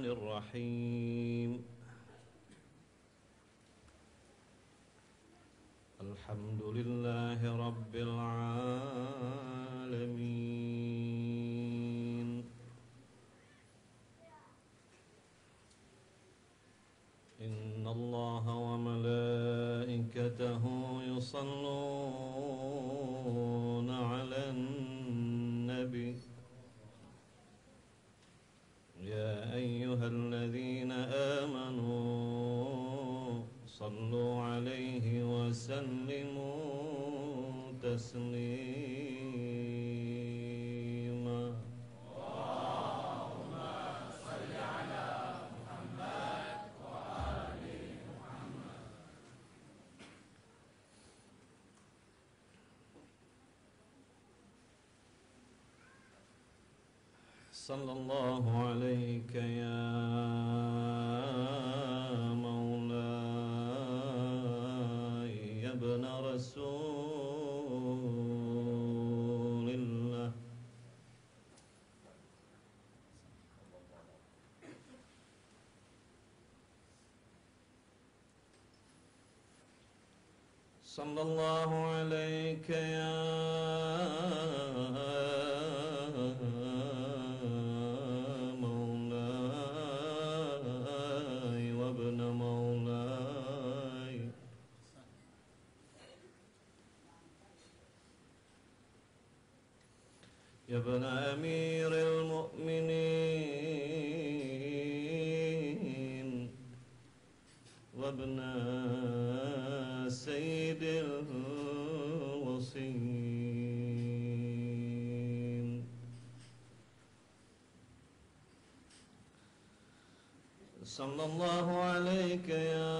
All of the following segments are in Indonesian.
الرحيم. الحمد لله رب العالمين. إن الله وملائكته يصلون على النبي يا أيها الذين آمنوا صلوا عليه وسلموا تسليما. اللهم صل على محمد وآل محمد. صلى الله عليك يا مولاي يا ابن رسول الله. صلى الله عليك يا يا ابن أمير المؤمنين وابن سيد الوصيين. صلى الله عليك يا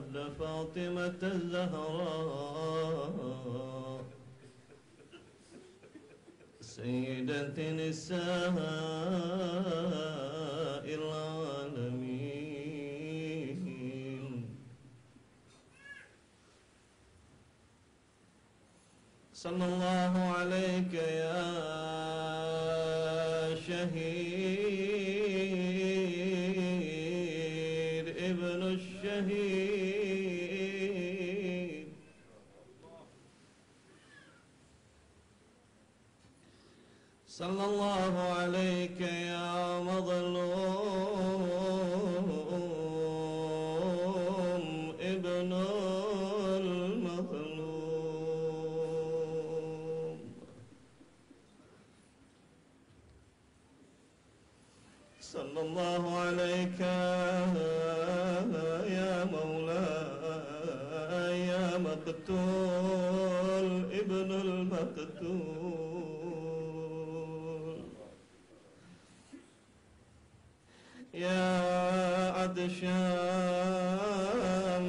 ابن فاطمة الزهراء سيدة نساء العالمين. صلى الله عليك يا شهيد ابن الشهيد. صلى الله عليك يا مظلوم ابن المظلوم. صلى الله عليك يا مولاي يا مقتول ابن المقتول. يا عطشان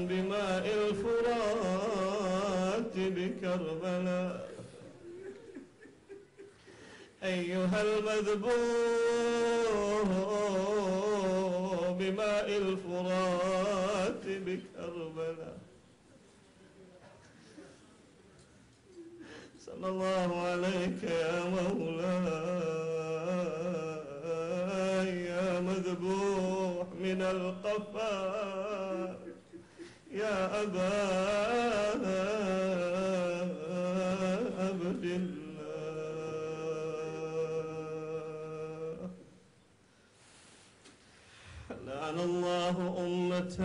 بماء الفرات بكربلاء أيها المذبوح بماء الفرات بكربلاء. صلى الله عليك يا مولاي يا مذبوح من القفا يا أبا عبد الله. لعن الله أمة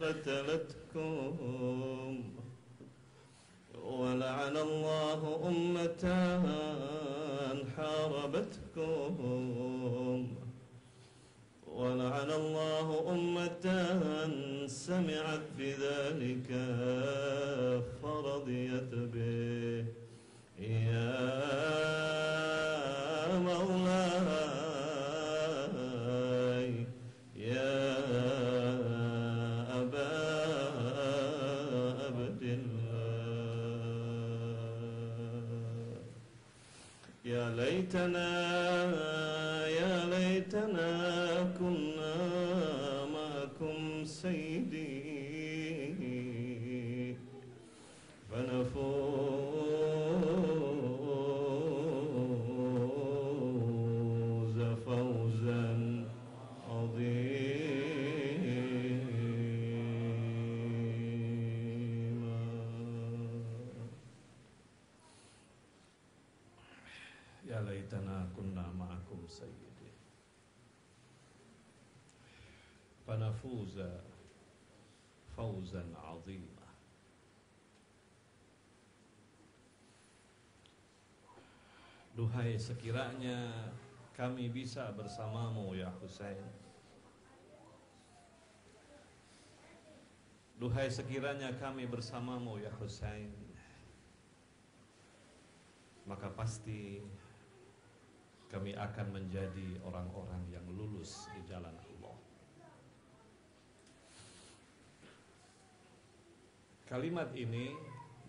قتلتكم ولعن الله أمة حاربتكم ولعن الله أمة سمعت بذلك فرضيت به. يا مولاي يا أبا عبد الله. يا ليتنا كنا معكم سيدي فنفوز laitana kunna ma'akum sayyidi fanafuza fawzan 'azima. Duhai sekiranya kami bisa bersamamu ya Husain. Duhai sekiranya kami bersamamu ya Husain, maka pasti kami akan menjadi orang-orang yang lulus di jalan Allah. Kalimat ini,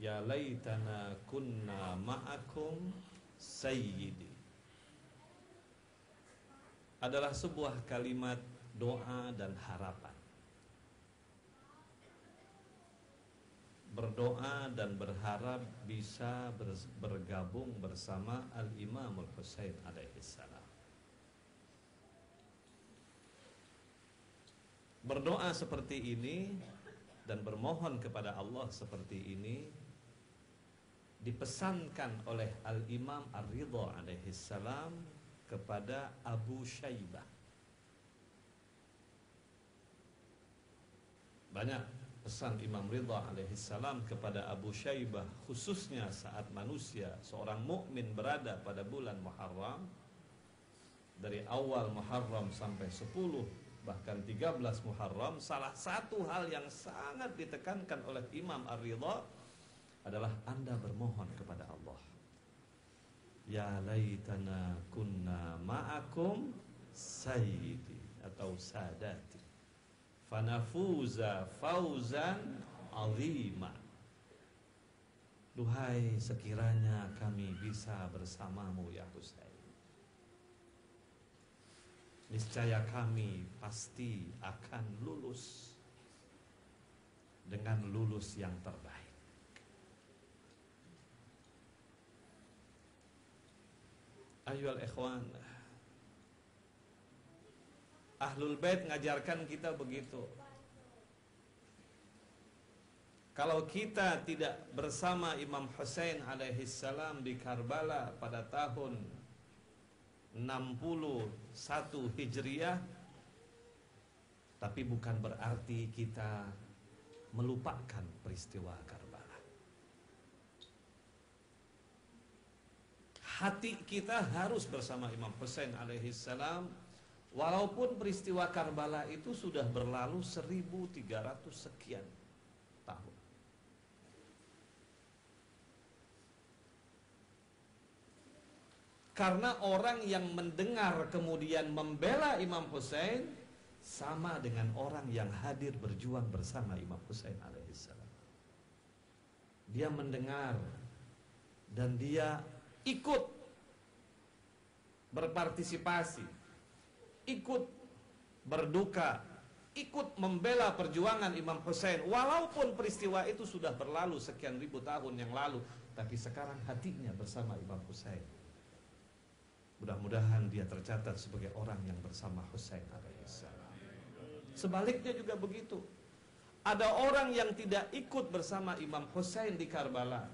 ya laitana kunna ma'akum sayyidi, adalah sebuah kalimat doa dan harapan. Berdoa dan berharap bisa bergabung bersama Al-Imam Al-Husain alaihissalam. Berdoa seperti ini dan bermohon kepada Allah seperti ini dipesankan oleh Al-Imam Ar-Ridha alaihissalam kepada Abu Syaibah. Banyak pesan Imam Ridha alaihissalam kepada Abu Syaibah, khususnya saat manusia seorang mukmin berada pada bulan Muharram, dari awal Muharram sampai 10 bahkan 13 Muharram. Salah satu hal yang sangat ditekankan oleh Imam Ar-Ridha adalah Anda bermohon kepada Allah, ya laitana kunna ma'akum sayyidi atau sadati fanafuza fauzan 'azima. Duhai sekiranya kami bisa bersamamu ya Husain, niscaya kami pasti akan lulus dengan lulus yang terbaik. Ayyuhal ikhwan, Ahlul Bait ngajarkan kita begitu. Kalau kita tidak bersama Imam Husain alaihissalam di Karbala pada tahun 61 Hijriah, tapi bukan berarti kita melupakan peristiwa Karbala. Hati kita harus bersama Imam Husain alaihissalam, walaupun peristiwa Karbala itu sudah berlalu 1300 sekian tahun. Karena orang yang mendengar kemudian membela Imam Husain sama dengan orang yang hadir berjuang bersama Imam Husain alaihissalam. Dia mendengar dan dia ikut berpartisipasi, ikut berduka, ikut membela perjuangan Imam Husain. Walaupun peristiwa itu sudah berlalu sekian ribu tahun yang lalu, tapi sekarang hatinya bersama Imam Husain. Mudah-mudahan dia tercatat sebagai orang yang bersama Husain alaihissalam. Sebaliknya juga begitu. Ada orang yang tidak ikut bersama Imam Husain di Karbala.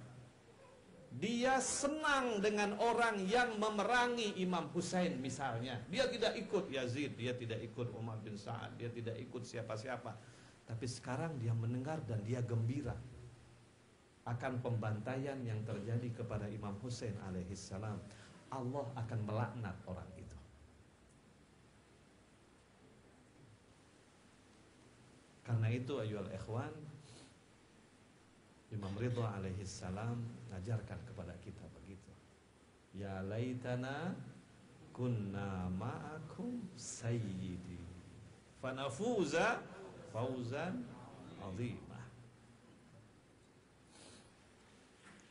Dia senang dengan orang yang memerangi Imam Husain misalnya. Dia tidak ikut Yazid, dia tidak ikut Umar bin Sa'ad, dia tidak ikut siapa-siapa. Tapi sekarang dia mendengar dan dia gembira akan pembantaian yang terjadi kepada Imam Husain alaihissalam. Allah akan melaknat orang itu. Karena itu ayyuhal ikhwan, Imam Ridha alaihissalam ngajarkan kepada kita begitu. Ya laitana kunna ma'akum sayyidi fanafuza fawzan 'azima.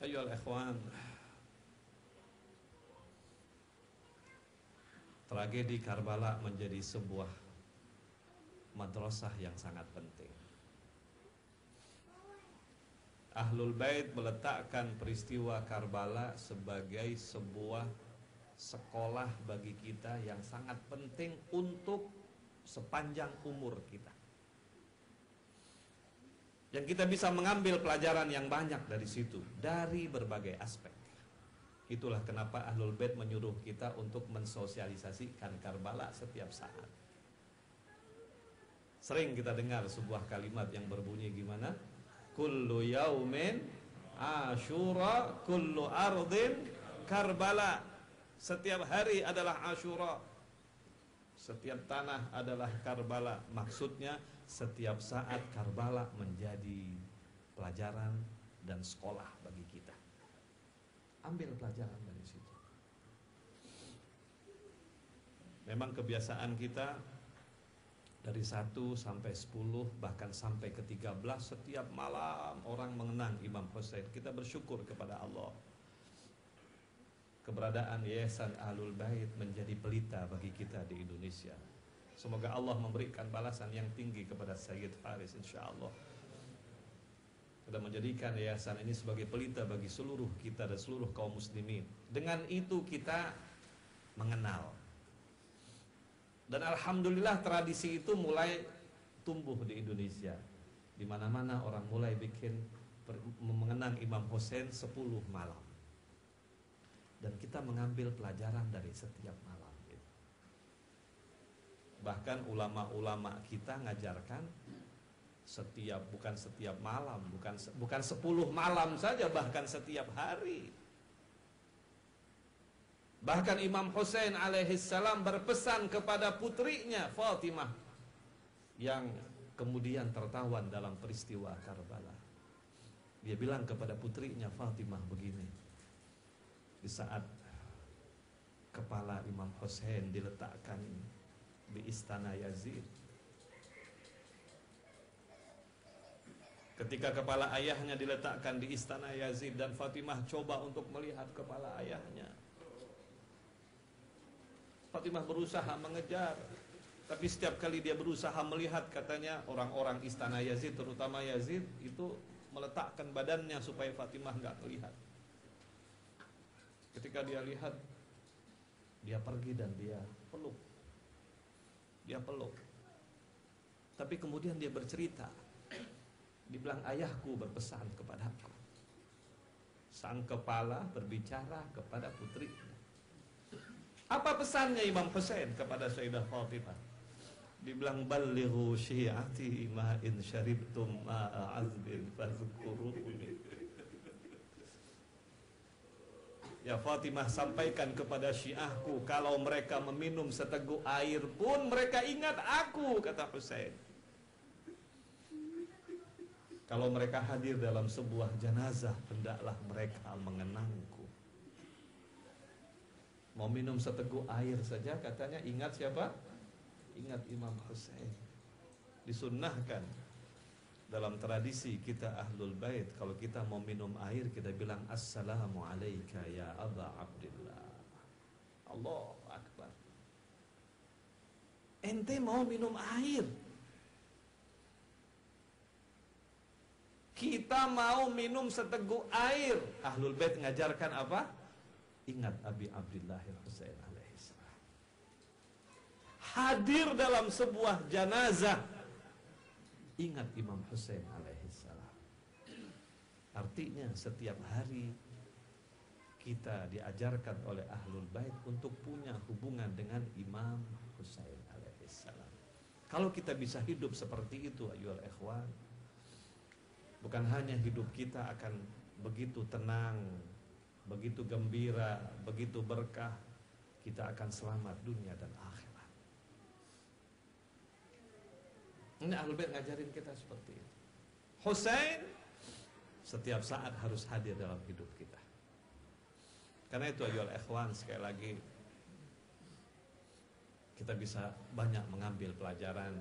Ayyuhal ikhwan, tragedi Karbala menjadi sebuah madrasah yang sangat penting. Ahlul Bait meletakkan peristiwa Karbala sebagai sebuah sekolah bagi kita yang sangat penting untuk sepanjang umur kita. Yang kita bisa mengambil pelajaran yang banyak dari situ, dari berbagai aspek. Itulah kenapa Ahlul Bait menyuruh kita untuk mensosialisasikan Karbala setiap saat. Sering kita dengar sebuah kalimat yang berbunyi gimana? Kullu yaumin Asyura, kullu ardin Karbala. Setiap hari adalah Asyura, setiap tanah adalah Karbala. Maksudnya setiap saat Karbala menjadi pelajaran dan sekolah bagi kita. Ambil pelajaran dari situ. Memang kebiasaan kita dari 1 sampai 10 bahkan sampai ke 13 setiap malam orang mengenang Imam Husain. Kita bersyukur kepada Allah. Keberadaan Yayasan Ahlul Bait menjadi pelita bagi kita di Indonesia. Semoga Allah memberikan balasan yang tinggi kepada Sayyid Faris insyaallah. Sudah menjadikan yayasan ini sebagai pelita bagi seluruh kita dan seluruh kaum muslimin. Dengan itu kita mengenal. Dan alhamdulillah tradisi itu mulai tumbuh di Indonesia. Di mana-mana orang mulai bikin mengenang Imam Husain 10 malam. Dan kita mengambil pelajaran dari setiap malam gitu. Bahkan ulama-ulama kita ngajarkan bukan setiap malam, bukan 10 malam saja, bahkan setiap hari. Bahkan Imam Husain alaihissalam berpesan kepada putrinya Fatimah yang kemudian tertawan dalam peristiwa Karbala. Dia bilang kepada putrinya Fatimah begini, di saat kepala Imam Husain diletakkan di istana Yazid, ketika kepala ayahnya diletakkan di istana Yazid dan Fatimah coba untuk melihat kepala ayahnya, Fatimah berusaha mengejar, tapi setiap kali dia berusaha melihat, katanya orang-orang istana Yazid, terutama Yazid, itu meletakkan badannya supaya Fatimah nggak melihat. Ketika dia lihat, dia pergi dan dia peluk. Dia peluk. Tapi kemudian dia bercerita. Dibilang, ayahku berpesan kepadaku. Sang kepala berbicara kepada putrinya. Apa pesannya Imam Husain kepada Sayyidah Fatimah? Dibilang, ballighu syi'ati ma in syaribtum ma'a azbin fazkuruni. Ya Fatimah, sampaikan kepada syiahku, kalau mereka meminum seteguk air pun mereka ingat aku, kata Husain. Kalau mereka hadir dalam sebuah jenazah, hendaklah mereka mengenangku. Mau minum seteguk air saja, katanya ingat siapa? Ingat Imam Husain. Disunnahkan dalam tradisi kita Ahlul Bait, kalau kita mau minum air, kita bilang assalamu alayka ya Aba Abdillah. Allahu Akbar. Ente mau minum air, kita mau minum seteguk air, Ahlul Bait ngajarkan apa? Ingat Abi Abdillah Husain alaihissalam. Hadir dalam sebuah janazah, ingat Imam Husain alaihissalam. Artinya setiap hari kita diajarkan oleh Ahlul Bait untuk punya hubungan dengan Imam Husain alaihissalam. Kalau kita bisa hidup seperti itu, ayyuhal ikhwan, bukan hanya hidup kita akan begitu tenang, begitu gembira, begitu berkah, kita akan selamat dunia dan akhirat. Ini Ahlul Bait ngajarin kita seperti itu. Husain setiap saat harus hadir dalam hidup kita. Karena itu ayyuhal ikhwan, sekali lagi kita bisa banyak mengambil pelajaran